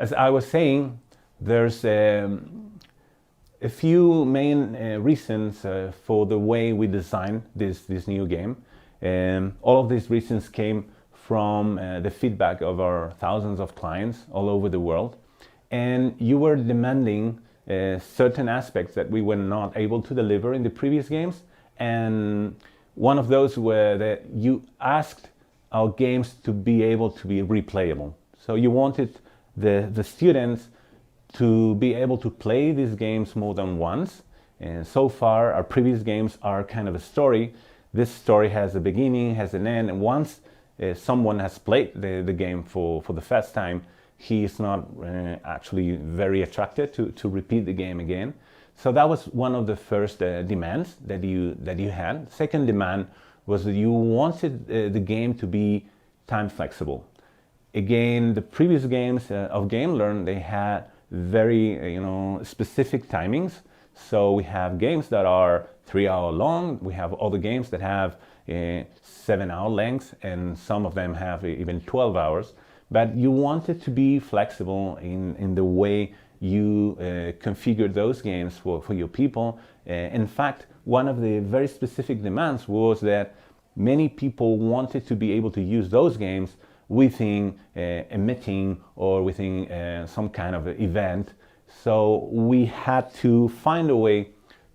as I was saying, there's a few main reasons for the way we designed this new game. All of these reasons came from the feedback of our thousands of clients all over the world. And you were demanding certain aspects that we were not able to deliver in the previous games. And one of those were that you asked our games to be able to be replayable. So you wanted the students to be able to play these games more than once. And so far, our previous games are kind of a story. This story has a beginning, has an end, and once someone has played the game for the first time, he is not actually very attracted to repeat the game again. So that was one of the first demands that you had. Second demand was that you wanted the game to be time flexible. Again, the previous games of GameLearn, they had very specific timings. So we have games that are 3 hour long. We have other games that have 7 hour lengths, and some of them have even 12 hours. But you wanted to be flexible in the way you configure those games for your people. In fact, one of the very specific demands was that many people wanted to be able to use those games within a meeting or within some kind of event. So we had to find a way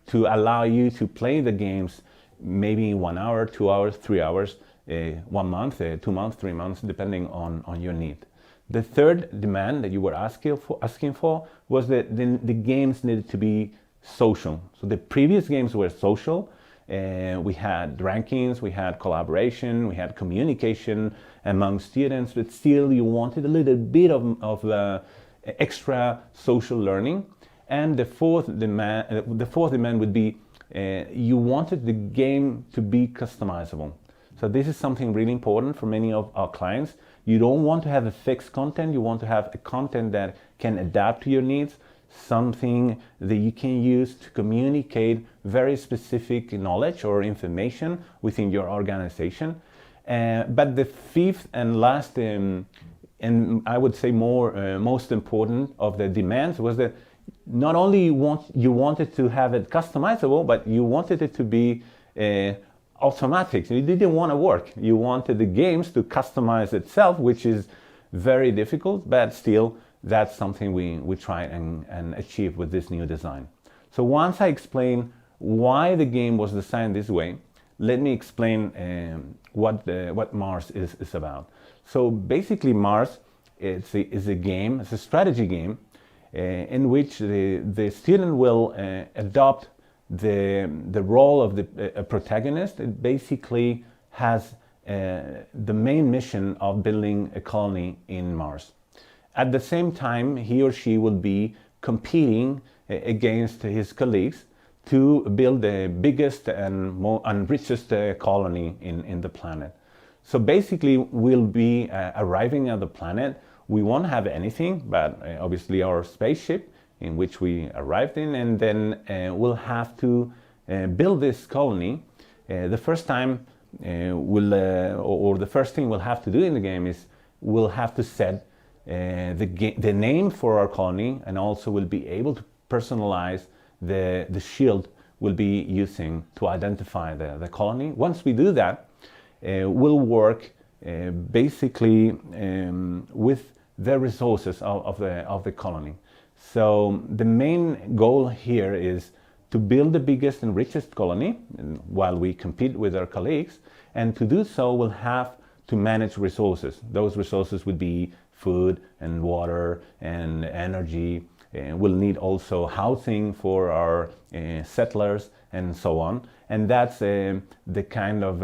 to allow you to play the games maybe 1 hour, 2 hours, 3 hours, 1 month, 2 months, 3 months, depending on your need. The third demand that you were asking for was that the games needed to be social. So the previous games were social. We had rankings, we had collaboration, we had communication among students, but still you wanted a little bit of extra social learning. And the fourth demand would be you wanted the game to be customizable. So this is something really important for many of our clients. You don't want to have a fixed content, you want to have a content that can adapt to your needs, something that you can use to communicate very specific knowledge or information within your organization. But the fifth and last, and I would say most important of the demands was that not only you wanted to have it customizable, but you wanted it to be automatic. You didn't want to work. You wanted the games to customize itself, which is very difficult, but still that's something we try and achieve with this new design. So once I explain why the game was designed this way, let me explain what Mars is about. So basically Mars is a game, it's a strategy game in which the student will adopt the role of a protagonist. It basically has the main mission of building a colony in Mars. At the same time, he or she will be competing against his colleagues to build the biggest and richest colony in the planet. So basically, we'll be arriving at the planet. We won't have anything, but obviously our spaceship in which we arrived in, and then we'll have to build this colony. The first time the first thing we'll have to do in the game is we'll have to set the name for our colony, and also we'll be able to personalize the shield we'll be using to identify the colony. Once we do that, we'll work basically with the resources of the colony. So the main goal here is to build the biggest and richest colony while we compete with our colleagues, and to do so we'll have to manage resources. Those resources would be food and water and energy. We'll need also housing for our settlers and so on. And that's the kind of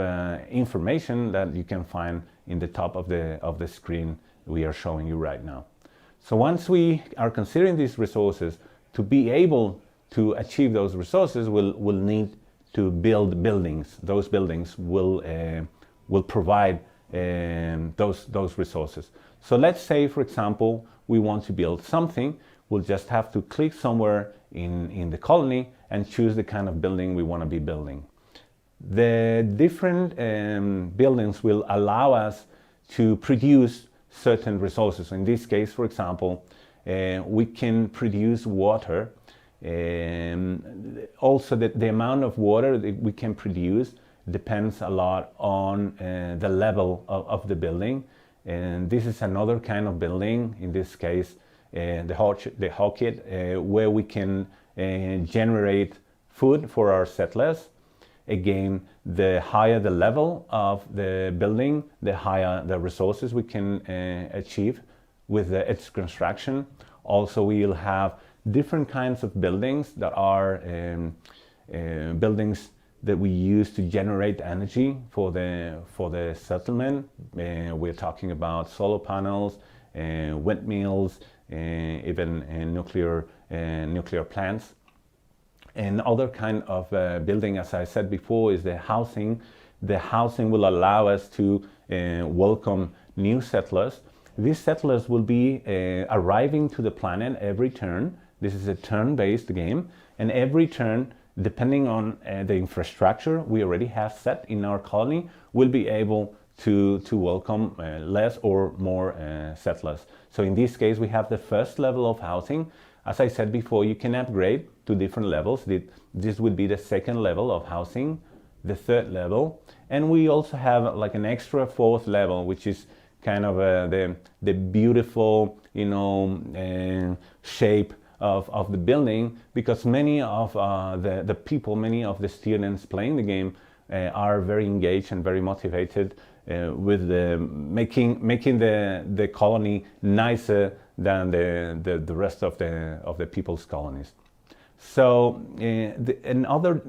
information that you can find in the top of the screen we are showing you right now. So once we are considering these resources, to be able to achieve those resources, we'll need to build buildings. Those buildings will provide those resources. So let's say, for example, we want to build something. We'll just have to click somewhere in the colony and choose the kind of building we want to be building. The different buildings will allow us to produce certain resources. In this case, for example, we can produce water. Also, the amount of water that we can produce depends a lot on the level of the building. And this is another kind of building, in this case, the Hawkit, where we can generate food for our settlers. Again, the higher the level of the building, the higher the resources we can achieve with its construction. Also, we'll have different kinds of buildings that are buildings that we use to generate energy for the settlement. We're talking about solar panels, windmills, even nuclear plants. And other kind of building, as I said before, is the housing. The housing will allow us to welcome new settlers. These settlers will be arriving to the planet every turn. This is a turn-based game, and every turn, depending on the infrastructure we already have set in our colony, we'll be able to welcome less or more settlers. So in this case, we have the first level of housing. As I said before, you can upgrade to different levels. This would be the second level of housing, the third level, and we also have like an extra fourth level, which is kind of the beautiful, shape of the building, because many of the people, many of the students playing the game are very engaged and very motivated with making the colony nicer than the rest of the people's colonies. So another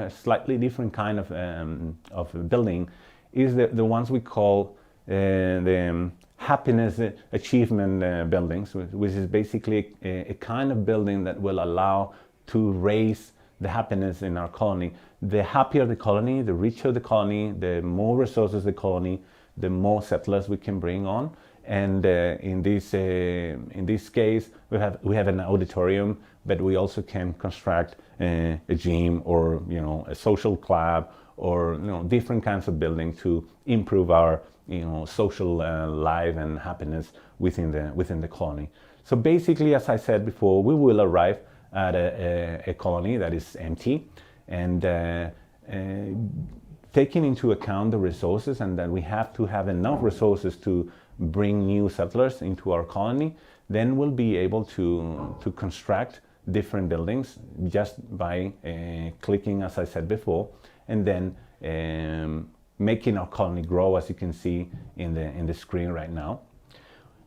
slightly different kind of building is the ones we call the happiness achievement buildings, which is basically a kind of building that will allow to raise the happiness in our colony. The happier the colony, the richer the colony, the more resources the colony, the more settlers we can bring on. And in this case, we have an auditorium, but we also can construct a gym or a social club or different kinds of buildings to improve our social life and happiness within the colony. So basically, as I said before, we will arrive at a colony that is empty, and taking into account the resources, and that we have to have enough resources to bring new settlers into our colony, then we'll be able to construct different buildings just by clicking, as I said before, and then making our colony grow, as you can see in the screen right now.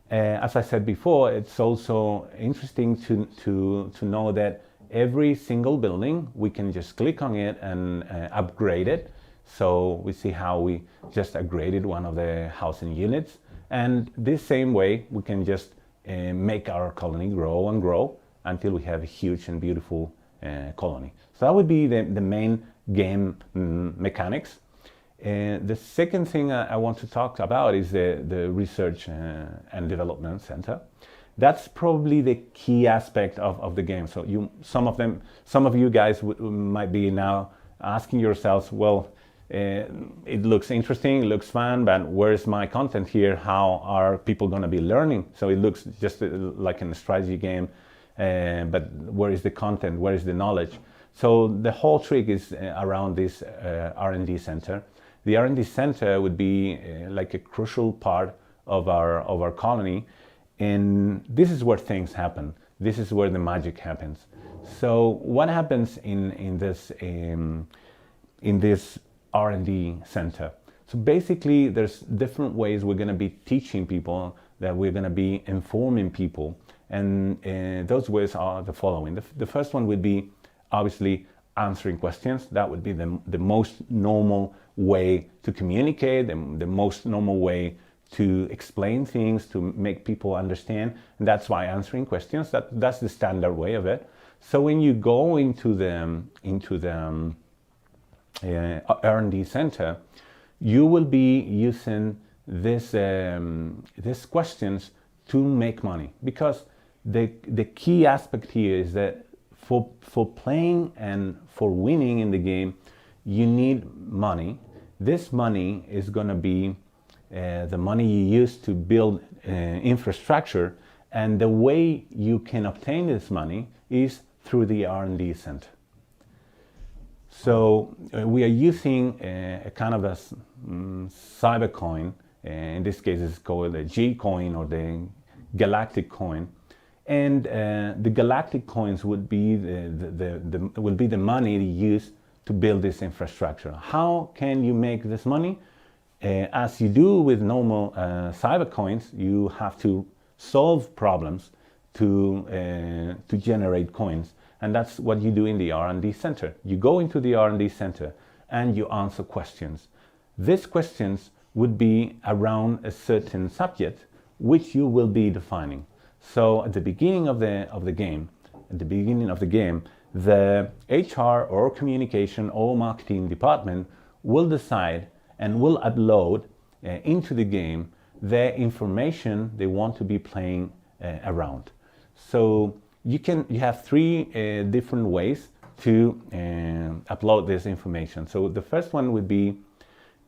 As I said before, it's also interesting to know that every single building, we can just click on it and upgrade it. So we see how we just upgraded one of the housing units. And this same way, we can just make our colony grow and grow until we have a huge and beautiful colony. So that would be the main game mechanics. The second thing I want to talk about is the Research and Development Center. That's probably the key aspect of the game. So some of you guys might be now asking yourselves, well, it looks interesting, it looks fun, but where's my content here? How are people going to be learning? So it looks just like a strategy game, but where is the content? Where is the knowledge? So the whole trick is around this R&D center. The R&D center would be like a crucial part of our colony, and this is where things happen. This is where the magic happens. So what happens in this R&D center? So basically, there's different ways we're going to be teaching people, that we're going to be informing people, and those ways are the following. The first one would be obviously answering questions. That would be the most normal way to communicate, the most normal way to explain things, to make people understand. And that's why answering questions, that's the standard way of it. So when you go into the R&D center, you will be using these questions to make money, because the key aspect here is that for playing and for winning in the game, you need money. This money is going to be the money you use to build infrastructure, And the way you can obtain this money is through the R&D center. So we are using a kind of a cyber coin. In this case, it's called the G coin or the galactic coin. And the galactic coins would be the money to use to build this infrastructure. How can you make this money? As you do with normal cyber coins, you have to solve problems to generate coins. And that's what you do in the R&D center. You go into the R&D center and you answer questions. These questions would be around a certain subject which you will be defining. So at the beginning of the game, the HR or communication or marketing department will decide and will upload into the game the information they want to be playing around. So you have three different ways to upload this information. So the first one would be,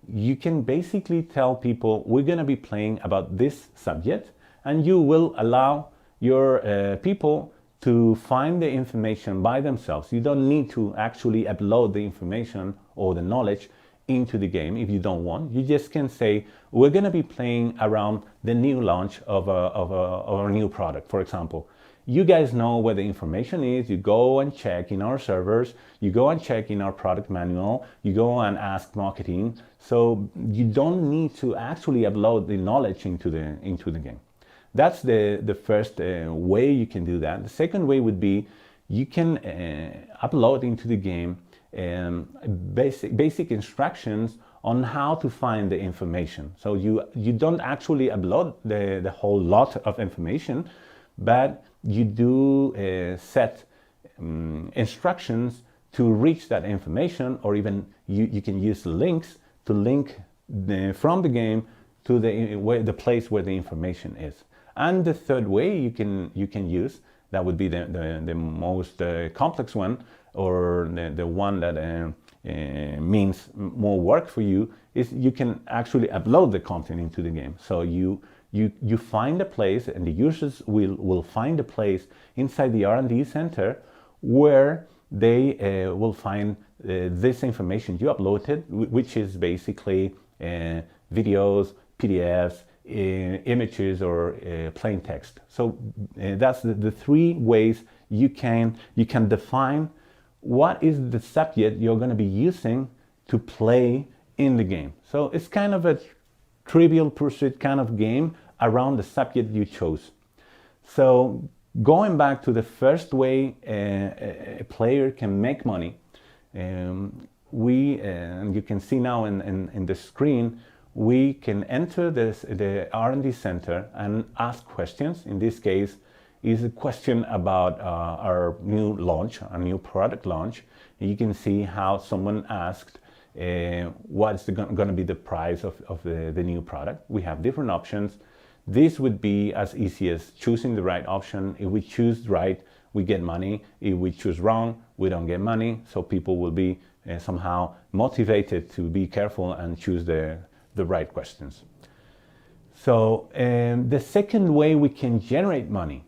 you can basically tell people we're going to be playing about this subject, and you will allow your people to find the information by themselves. You don't need to actually upload the information or the knowledge into the game if you don't want. You just can say, we're going to be playing around the new launch of a new product, for example. You guys know where the information is. You go and check in our servers, you go and check in our product manual, you go and ask marketing. So you don't need to actually upload the knowledge into the game. That's the first way you can do that. The second way would be, you can upload into the game basic instructions on how to find the information. So you don't actually upload the whole lot of information, but you do set instructions to reach that information, or even you can use links to link from the game to the place where the information is. And the third way you can use, that would be the most complex one, or the one that means more work for you, is you can actually upload the content into the game. So you find a place, and the users will find a place inside the R&D center where they will find this information you uploaded, which is basically videos, PDFs, images, or plain text. So that's the three ways you can define what is the subject you're going to be using to play in the game. So it's kind of a Trivial Pursuit kind of game around the subject you chose. So going back to the first way a player can make money, and you can see now in the screen, we can enter the R&D center and ask questions. In this case, is a question about our new launch, a new product launch. You can see how someone asked what's going to be the price of the new product. We have different options. This would be as easy as choosing the right option. If we choose right, we get money. If we choose wrong, we don't get money. So people will be somehow motivated to be careful and choose the right questions. So the second way we can generate money,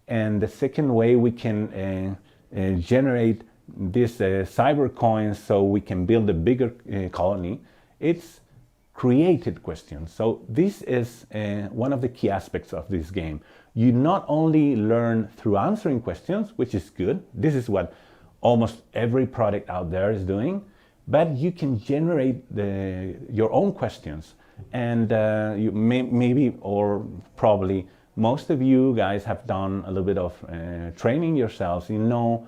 and the second way we can generate these cyber coins so we can build a bigger colony, it's created questions. So this is one of the key aspects of this game. You not only learn through answering questions, which is good. This is what almost every product out there is doing, but you can generate your own questions. And you maybe, or probably most of you guys have done a little bit of training yourselves. You know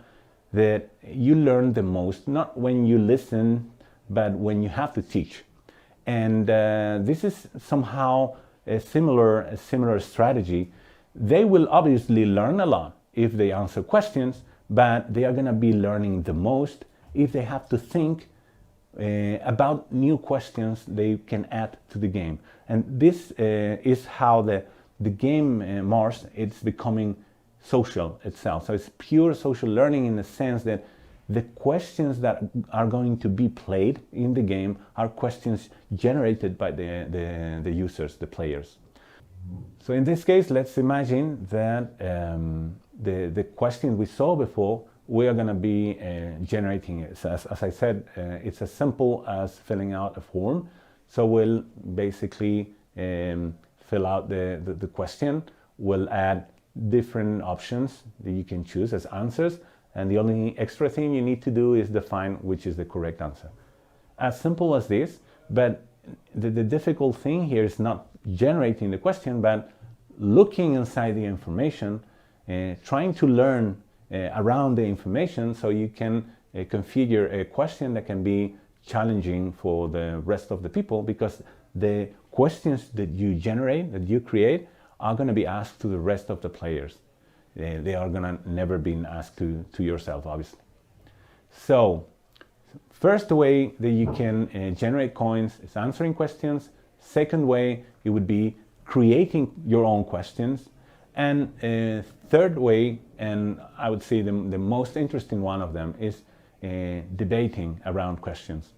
that you learn the most, not when you listen, but when you have to teach. And this is somehow a similar strategy. They will obviously learn a lot if they answer questions, but they are going to be learning the most if they have to think about new questions they can add to the game. And this is how the game Mars, it's becoming social itself. So it's pure social learning in the sense that the questions that are going to be played in the game are questions generated by the users, the players. So in this case, let's imagine that the question we saw before, we are going to be generating it. So as I said, it's as simple as filling out a form. So we'll basically fill out the question. We'll add different options that you can choose as answers. And the only extra thing you need to do is define which is the correct answer. As simple as this, but the difficult thing here is not generating the question, but looking inside the information, trying to learn around the information so you can configure a question that can be challenging for the rest of the people, because the questions that you generate, that you create, are going to be asked to the rest of the players. They are going to never be asked to yourself, obviously. So first way that you can generate coins is answering questions. Second way, it would be creating your own questions. And third way, and I would say the most interesting one of them, is debating around questions.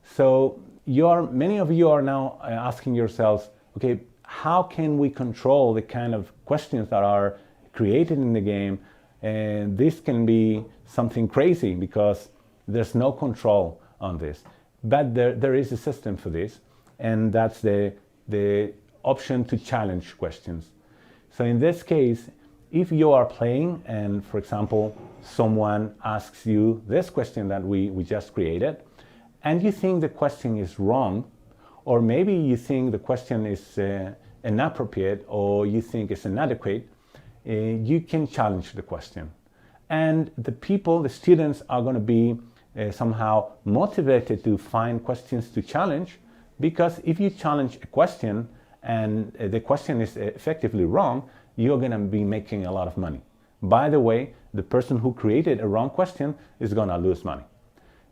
So many of you are now asking yourselves, okay, how can we control the kind of questions that are created in the game? And this can be something crazy because there's no control on this. But there is a system for this, and that's the option to challenge questions. So in this case, if you are playing and, for example, someone asks you this question that we just created, and you think the question is wrong, or maybe you think the question is inappropriate, or you think it's inadequate, you can challenge the question. And the students are going to be somehow motivated to find questions to challenge, because if you challenge a question and the question is effectively wrong, you're going to be making a lot of money. By the way, the person who created a wrong question is going to lose money.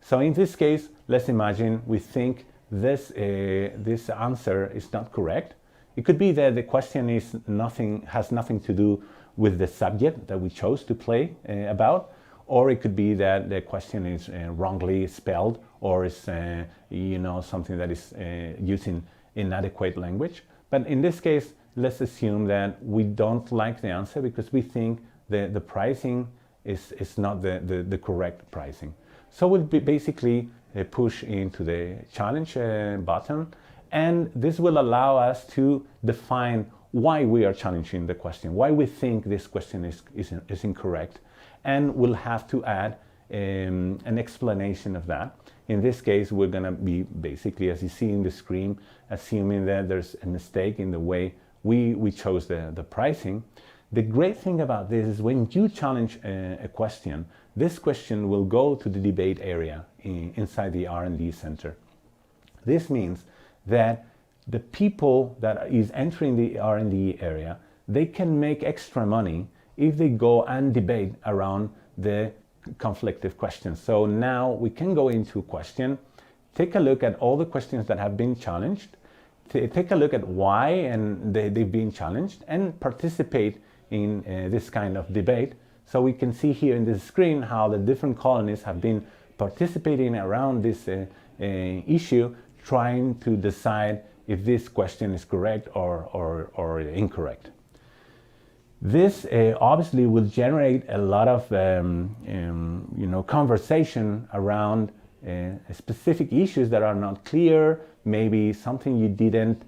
So in this case, let's imagine we think this answer is not correct. It could be that the question has nothing to do with the subject that we chose to play about, or it could be that the question is wrongly spelled, or is something that is using inadequate language. But in this case, let's assume that we don't like the answer because we think the pricing is not the correct pricing. So we'll basically push into the challenge button, and this will allow us to define why we are challenging the question, why we think this question is incorrect, and we'll have to add an explanation of that. In this case, we're going to be basically, as you see in the screen, assuming that there's a mistake in the way we chose the pricing. The great thing about this is when you challenge a question, this question will go to the debate area inside the R&D center. This means that the people that is entering the R&D area, they can make extra money if they go and debate around the conflictive questions. So now we can go into a question, take a look at all the questions that have been challenged, take a look at why and they've been challenged, and participate in this kind of debate. So we can see here in the screen how the different colonies have been participating around this issue, trying to decide if this question is correct or incorrect. This obviously will generate a lot of conversation around specific issues that are not clear, maybe something you didn't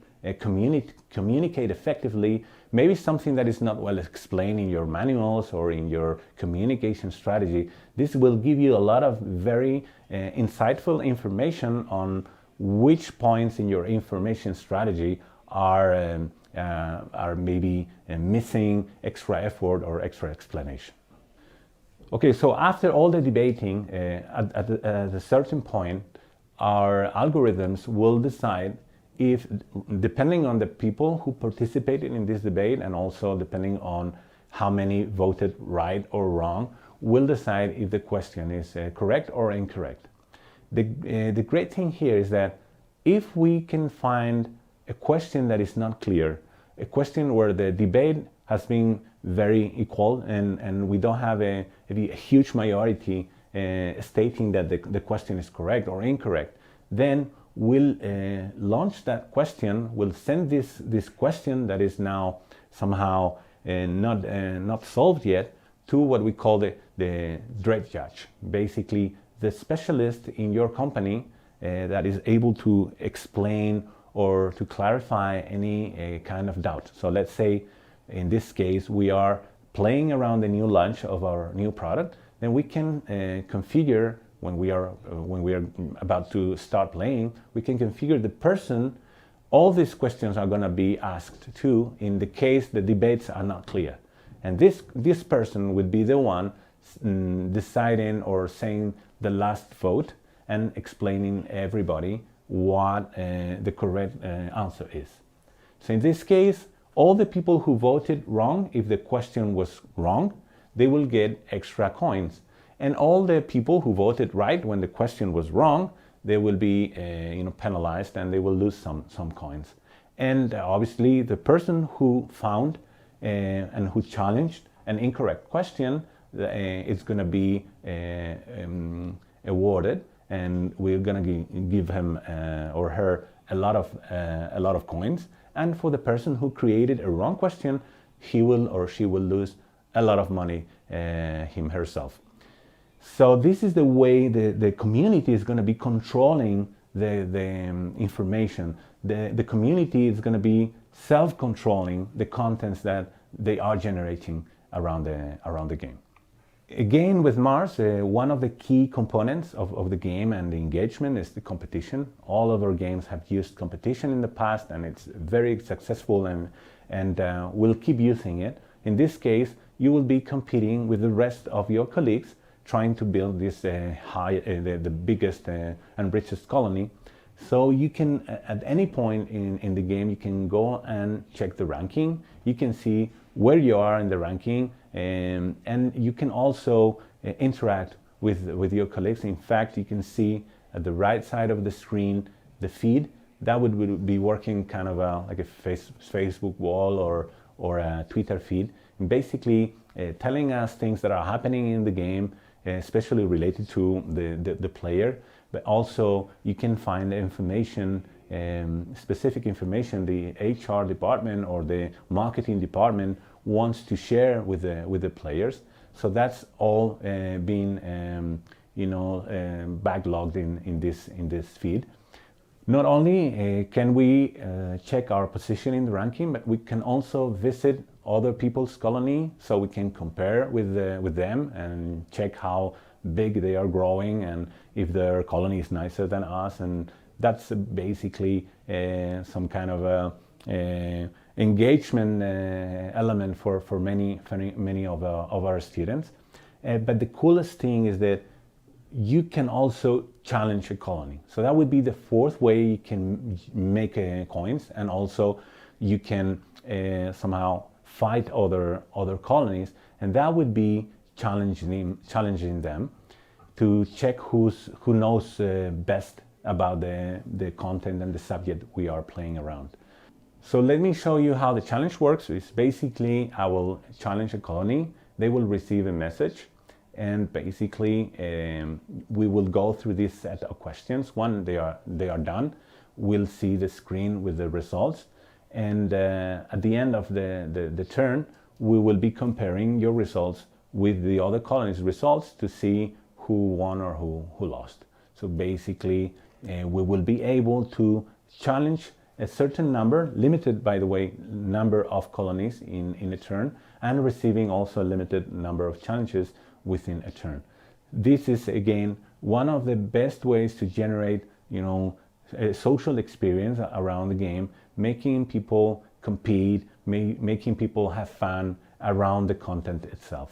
communicate effectively, maybe something that is not well explained in your manuals or in your communication strategy. This will give you a lot of very insightful information on which points in your information strategy are maybe missing extra effort or extra explanation. Okay, so after all the debating, at a certain point, our algorithms will decide if, depending on the people who participated in this debate and also depending on how many voted right or wrong, will decide if the question is correct or incorrect. The great thing here is that if we can find a question that is not clear, a question where the debate has been very equal and we don't have a huge majority stating that the question is correct or incorrect, then will launch that question, will send this question that is now somehow not solved yet to what we call the dread judge, basically the specialist in your company that is able to explain or to clarify any kind of doubt. So let's say in this case we are playing around the new launch of our new product, then we can configure when we are about to start playing, we can configure the person all these questions are going to be asked to in the case the debates are not clear. And this person would be the one deciding or saying the last vote and explaining everybody what the correct answer is. So in this case, all the people who voted wrong, if the question was wrong, they will get extra coins. And all the people who voted right when the question was wrong, they will be penalized and they will lose some coins. And obviously the person who found and who challenged an incorrect question is going to be awarded, and we're going to give him or her a lot of coins. And for the person who created a wrong question, he will or she will lose a lot of money herself. So this is the way the community is going to be controlling the information. The community is going to be self-controlling the contents that they are generating around the game. Again, with Mars, one of the key components of the game and the engagement is the competition. All of our games have used competition in the past, and it's very successful, and we'll keep using it. In this case, you will be competing with the rest of your colleagues, trying to build this the biggest and richest colony. So you can, at any point in the game, you can go and check the ranking. You can see where you are in the ranking, and you can also interact with your colleagues. In fact, you can see at the right side of the screen the feed. That would be working kind of like a Facebook wall or a Twitter feed, and basically telling us things that are happening in the game, especially related to the player. But also you can find information, specific information the HR department or the marketing department wants to share with the players. So that's all being backlogged in this feed. Not only can we check our position in the ranking, but we can also visit other people's colony, so we can compare with them and check how big they are growing and if their colony is nicer than us. And that's basically some kind of engagement element for many of our students. But the coolest thing is that you can also challenge a colony. So that would be the fourth way you can make coins, and also you can somehow fight other colonies, and that would be challenging them to check who knows best about the content and the subject we are playing around. So let me show you how the challenge works. It's basically I will challenge a colony, they will receive a message, and basically we will go through this set of questions. When they are done, we'll see the screen with the results, and at the end of the turn we will be comparing your results with the other colonies' results to see who won or who lost. So basically we will be able to challenge a certain number, limited by the way, number of colonies in a turn, and receiving also a limited number of challenges within a turn. This is again one of the best ways to generate a social experience around the game, making people compete, making people have fun around the content itself.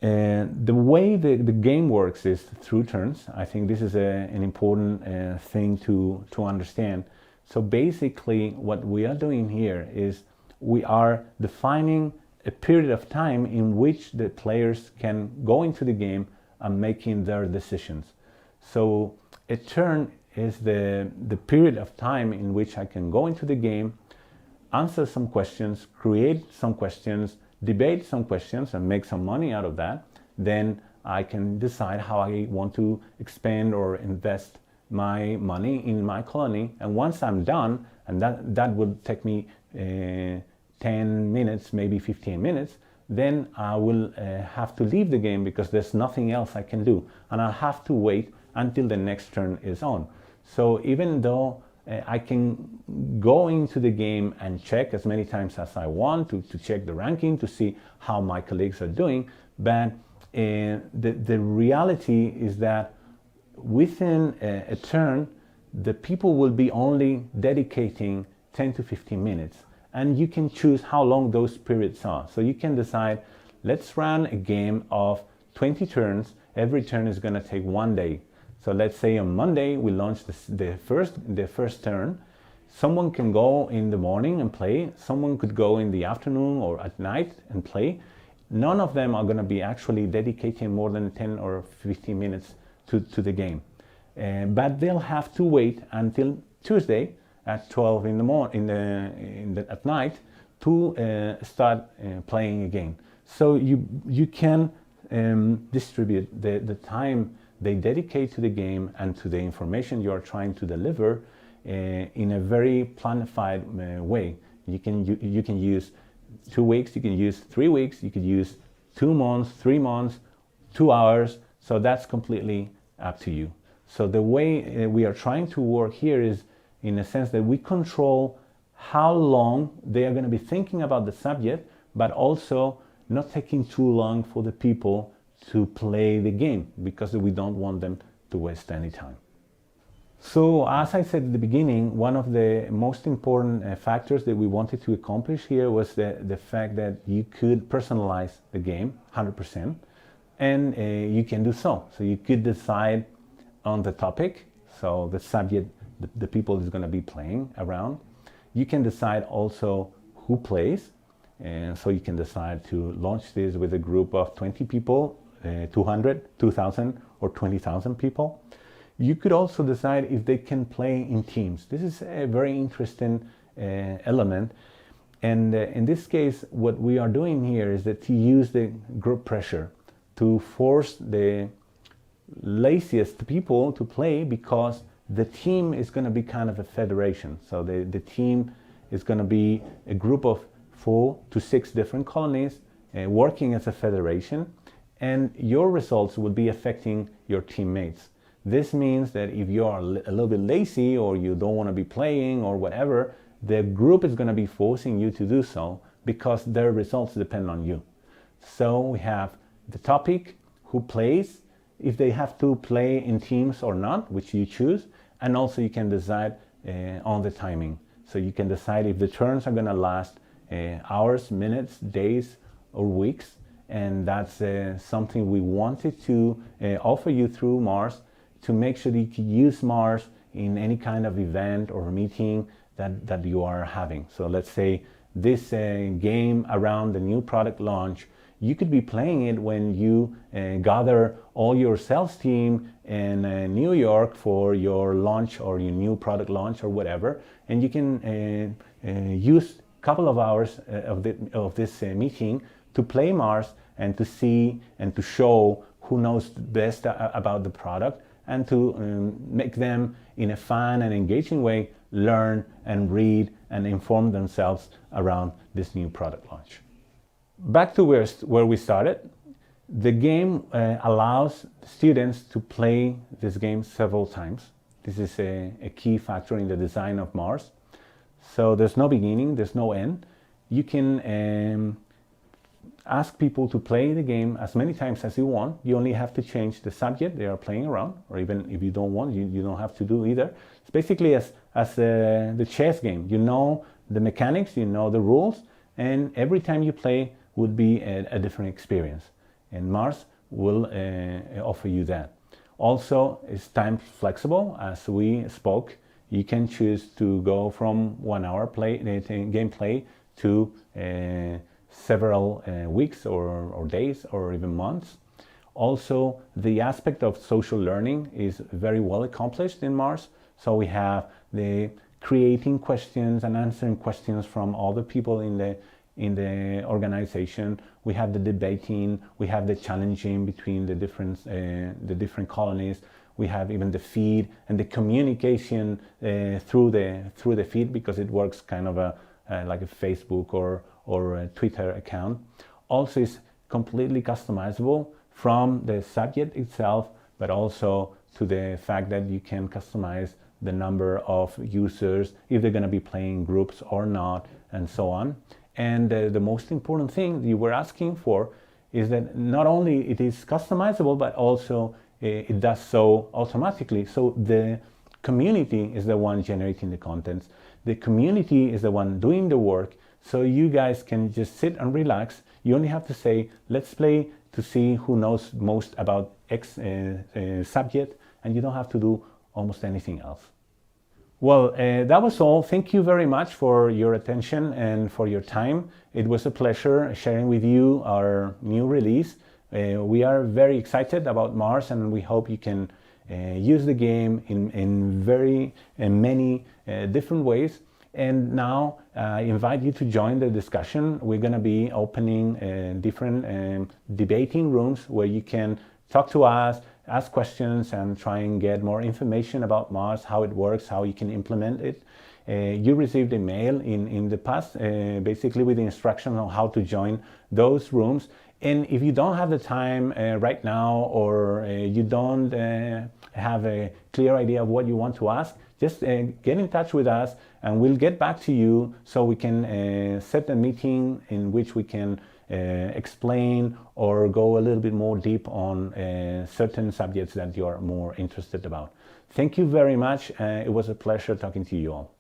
And the way the game works is through turns. I think this is an important thing to understand. So basically what we are doing here is we are defining a period of time in which the players can go into the game and making their decisions. So a turn is the period of time in which I can go into the game, answer some questions, create some questions, debate some questions and make some money out of that. Then I can decide how I want to expand or invest my money in my colony, and once I'm done, and that will take me 10 minutes, maybe 15 minutes, then I will have to leave the game because there's nothing else I can do, and I'll have to wait until the next turn is on. So even though I can go into the game and check as many times as I want to check the ranking, to see how my colleagues are doing, but the reality is that within a turn, the people will be only dedicating 10 to 15 minutes. And you can choose how long those periods are. So you can decide, let's run a game of 20 turns. Every turn is going to take 1 day. So let's say on Monday we launch the first turn. Someone can go in the morning and play. Someone could go in the afternoon or at night and play. None of them are going to be actually dedicating more than 10 or 15 minutes to the game. But they'll have to wait until Tuesday at 12 in the morning, at night, to start playing again. So you can distribute the time they dedicate to the game and to the information you are trying to deliver in a very planified way. You can use 2 weeks, you can use 3 weeks, you could use 2 months, 3 months, 2 hours. So that's completely up to you. So the way we are trying to work here is in a sense that we control how long they are going to be thinking about the subject, but also not taking too long for the people to play the game, because we don't want them to waste any time. So as I said at the beginning, one of the most important factors that we wanted to accomplish here was the fact that you could personalize the game 100%, and you can do so. So you could decide on the topic, so the subject the people is going to be playing around. You can decide also who plays, and so you can decide to launch this with a group of 20 people, 200, 2,000 or 20,000 people. You could also decide if they can play in teams. This is a very interesting element, and in this case what we are doing here is that to use the group pressure to force the laziest people to play, because the team is going to be kind of a federation. So the team is going to be a group of 4 to 6 different colonies working as a federation, and your results will be affecting your teammates. This means that if you are a little bit lazy or you don't want to be playing or whatever, the group is going to be forcing you to do so because their results depend on you. So we have the topic, who plays, if they have to play in teams or not, which you choose, and also you can decide on the timing. So you can decide if the turns are going to last hours, minutes, days, or weeks, and that's something we wanted to offer you through Mars, to make sure that you can use Mars in any kind of event or meeting that you are having. So let's say this game around the new product launch, you could be playing it when you gather all your sales team in New York for your launch or your new product launch or whatever, and you can use a couple of hours of this meeting to play Mars and to see and to show who knows best about the product, and to make them in a fun and engaging way learn and read and inform themselves around this new product launch. Back to where we started, the game allows students to play this game several times. This is a key factor in the design of Mars. So there's no beginning, there's no end. You can ask people to play the game as many times as you want. You only have to change the subject they are playing around, or even if you don't want, you don't have to do either. It's basically as the chess game. You know the mechanics, you know the rules, and every time you play would be a different experience. And Mars will offer you that. Also, it's time flexible. As we spoke, you can choose to go from 1 hour gameplay to several weeks or days or even months. Also, the aspect of social learning is very well accomplished in Mars. So we have the creating questions and answering questions from other people in the organization. We have the debating, we have the challenging between the different colonies. We have even the feed and the communication through the feed, because it works kind of like a Facebook or a Twitter account. Also, is completely customizable from the subject itself, but also to the fact that you can customize the number of users, if they're going to be playing groups or not, and so on. And the most important thing you were asking for is that not only it is customizable, but also it does so automatically. So the community is the one generating the contents. The community is the one doing the work. So you guys can just sit and relax. You only have to say, let's play to see who knows most about X subject, and you don't have to do almost anything else. Well, that was all. Thank you very much for your attention and for your time. It was a pleasure sharing with you our new release. We are very excited about Mars, and we hope you can use the game in very many different ways. And now I invite you to join the discussion. We're going to be opening different debating rooms where you can talk to us, ask questions, and try and get more information about Mars, how it works, how you can implement it. You received a mail in the past, basically with the instruction on how to join those rooms. And if you don't have the time right now, or you don't have a clear idea of what you want to ask, just get in touch with us and we'll get back to you so we can set a meeting in which we can explain or go a little bit more deep on certain subjects that you are more interested about. Thank you very much. It was a pleasure talking to you all.